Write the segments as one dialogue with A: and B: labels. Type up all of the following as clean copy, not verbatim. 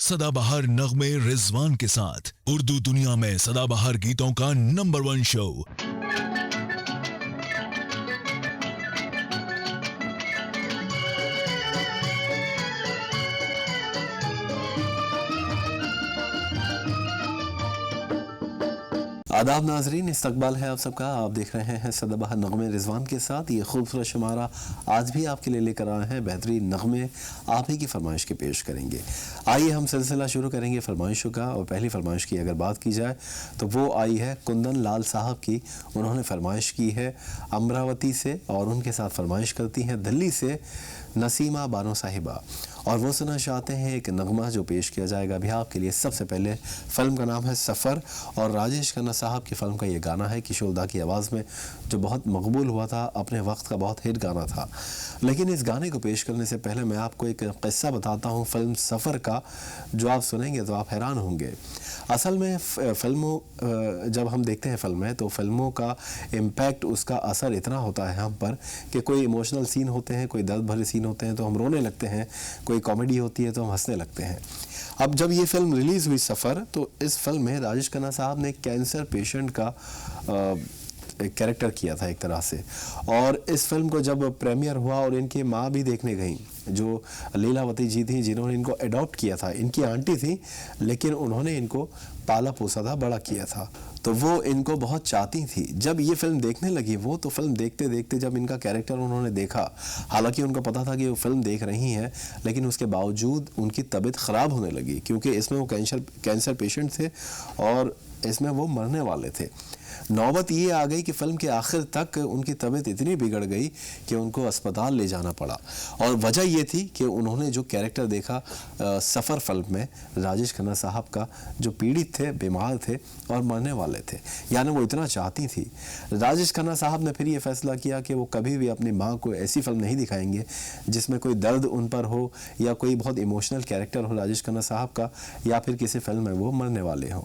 A: सदाबहार नगमे रिजवान के साथ उर्दू दुनिया में सदाबहार गीतों का नंबर 1 शो।
B: आदाब नाजरीन, इस्तकबाल है आप सबका। आप देख रहे हैं सदाबहार नगमे रिजवान के साथ। ये खूबसूरत शुमारा आज भी आपके लिए लेकर आए हैं। बेहतरीन नगमे आप ही की फरमाइश के पेश करेंगे। आइए हम सिलसिला शुरू करेंगे फरमाइशों का। और पहली फरमाइश की अगर बात की जाए तो वो आई है कुंदन लाल साहब की। उन्होंने फरमाइश की है अमरावती से और उनके साथ फरमाइश करती हैं दिल्ली से नसीमा बानो साहिबा। और वो सुनना चाहते हैं एक नगमा जो पेश किया जाएगा अभी आपके लिए। सबसे पहले फिल्म का नाम है सफ़र और राजेश खन्ना साहब की फिल्म का ये गाना है किशोर दा की आवाज़ में, जो बहुत मकबूल हुआ था, अपने वक्त का बहुत हिट गाना था। लेकिन इस गाने को पेश करने से पहले मैं आपको एक किस्सा बताता हूँ फिल्म सफ़र का, जो आप सुनेंगे तो आप हैरान होंगे। असल में फिल्मों जब हम देखते हैं फिल्में तो फिल्मों का इम्पैक्ट, उसका असर इतना होता है हम पर कि कोई इमोशनल सीन होते हैं, कोई दर्द भरे सीन होते हैं तो हम रोने लगते हैं, कोई कॉमेडी होती है तो हम हंसने लगते हैं। अब जब ये फिल्म रिलीज़ हुई सफ़र, तो इस फिल्म में राजेश खन्ना साहब ने कैंसर पेशेंट का एक कैरेक्टर किया था एक तरह से। और इस फिल्म को जब प्रीमियर हुआ और इनकी माँ भी देखने गई, जो लीलावती जी थी जिन्होंने इनको अडॉप्ट किया था, इनकी आंटी थी लेकिन उन्होंने इनको पाला पोसा था, बड़ा किया था, तो वो इनको बहुत चाहती थी। जब ये फिल्म देखने लगी वो, तो फिल्म देखते देखते जब इनका कैरेक्टर उन्होंने देखा, हालांकि उनको पता था कि वो फिल्म देख रही हैं, लेकिन उसके बावजूद उनकी तबीयत ख़राब होने लगी क्योंकि इसमें वो कैंसर पेशेंट थे और इसमें वो मरने वाले थे। नौबत ये आ गई कि फ़िल्म के आखिर तक उनकी तबीयत इतनी बिगड़ गई कि उनको अस्पताल ले जाना पड़ा। और वजह ये थी कि उन्होंने जो कैरेक्टर देखा सफ़र फिल्म में राजेश खन्ना साहब का, जो पीड़ित थे, बीमार थे और मरने वाले थे, यानी वो इतना चाहती थी। राजेश खन्ना साहब ने फिर ये फैसला किया कि वो कभी भी अपनी माँ को ऐसी फिल्म नहीं दिखाएंगे जिसमें कोई दर्द उन पर हो या कोई बहुत इमोशनल कैरेक्टर हो राजेश खन्ना साहब का, या फिर किसी फिल्म में वो मरने वाले हों।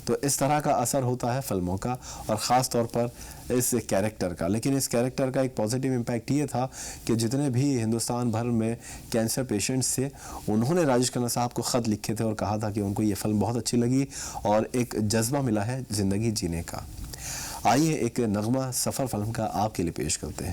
B: तो इस तरह का असर होता है फिल्मों का और ख़ास तौर पर इस कैरेक्टर का। लेकिन इस कैरेक्टर का एक पॉजिटिव इम्पैक्ट ये था कि जितने भी हिंदुस्तान भर में कैंसर पेशेंट्स थे, उन्होंने राजेश खन्ना साहब को ख़त लिखे थे और कहा था कि उनको ये फ़िल्म बहुत अच्छी लगी और एक जज्बा मिला है ज़िंदगी जीने का। आइए एक नगमा सफ़र फिल्म का आपके लिए पेश करते हैं।